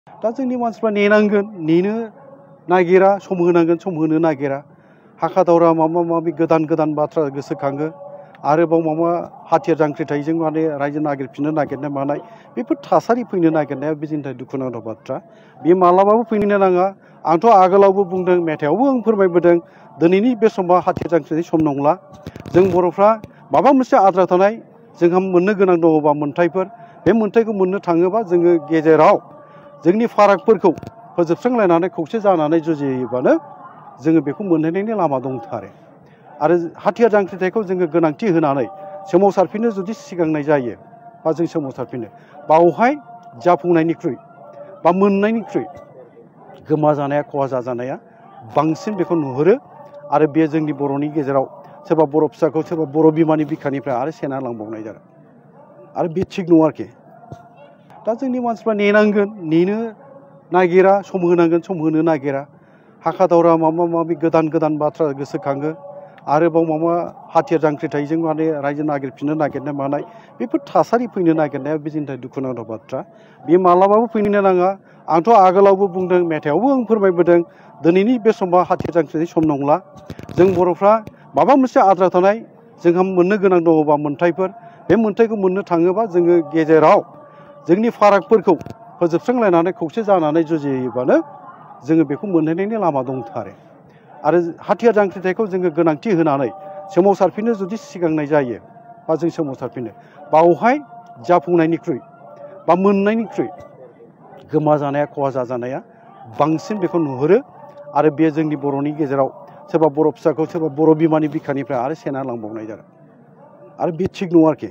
दा जोंनि मानसिफ्रा नेनांगोन, नेनो नागिरा, सम होनांगोन, सम होनो नागिरा। हाखा दावरा माबा माबि गोदान गोदान बाथ्रा गोसोखाङो। आरोबाव माबा हाथियार जांख्रिथायजों माने रायजो नागिरफिननो नागिरनाय मानाय बेफोर थासारि फैनो नागिरनाया बे जोंनि थाखाय दुखुनांथाव बाथ्रा। बे मालाबाबो फैनो नाङा। आंथ' आगोलावबो बुंदों, मेथाइयावबो आं फोरमायबोदों, दिनैनि बे समा हाथियार जांख्रिनायनि सम नंला। जों बर'फ्रा माबा मोनसे आद्रा थानाय जोंहा मोननो गोनां दङबा मोन्थायफोर, बे मोन्थायखौ मोननो थाङोबा जोङो गेजेराव जोंनि फारागफोरखौ फोजोबस्रांलायनानै खौसे जानानै जुजियोबानो जोङो बेखौ मोनहैनायनि लामा दंथारो। आरो हाथियार जांख्रिथायखौ जोङो गोनांथि होनानै सोमावसारफिननो जुदि सिगांनाय जायो बा जों सोमावसारफिनो, बावहाय जाफुंनायनिख्रुइ बा मोननायनिख्रुइ गोमा जानाया, खहा जाजानाया बांसिन बेखौ नुहुरो। आरो बे जोंनि बर'नि गेजेराव सोरबा बर' फिसाखौ सोरबा बर' बिमानि बिखानिफ्राय आरो सेना लांबावनाय जागोन। आरो बे थिग नङा आरोखि। दा जोंनि मानसिफ्रा नेनांगोन, नेनो नागिरा, सम होनांगोन, सम होनो नागिरा। हाखा दावरा माबा माबि गोदान गोदान बाथ्रा गोसोखाङो। आरोबाव माबा हाथियार जांख्रिथायजों माने रायजो नागिरफिननो नागिरनाय मानाय बेफोर थासारि फैनो नागिरनाया बे जोंनि थाखाय दुखुनांथाव बाथ्रा। बे मालाबाबो फैनो नाङा। आंथ' आगोलावबो बुंदों, मेथाइयावबो आं फोरमायबोदों, दिनैनि बे समा हाथियार जांख्रिनायनि सम नंला। जों बर'फ्रा माबा मोनसे आद्रा थानाय जोंहा मोननो गोनां दङबा मोन्थायफोर, बे मोन्थायखौ मोननो थाङोबा जोङो गेजेराव जोंनि फारागफोरखौ फोजोबस्रांलायनानै खौसे जानानै जुजियोबानो जोङो बेखौ मोनहैनायनि लामा दंथारो। आरो हाथियार जांख्रिथायखौ जोङो गोनांथि होनानै सोमावसारफिननो जुदि सिगांनाय जायो बा जों सोमावसारफिनो, बावहाय जाफुंनायनिख्रुइ बा मोननायनिख्रुइ गोमा जानाया, खहा जाजानाया बांसिन बेखौ नुहुरो। आरो बे जोंनि बर'नि गेजेराव सोरबा बर' फिसाखौ सोरबा बर' बिमानि बिखानिफ्राय आरो सेना लांबावनाय जागोन। आरो बे थिग नङा आरोखि।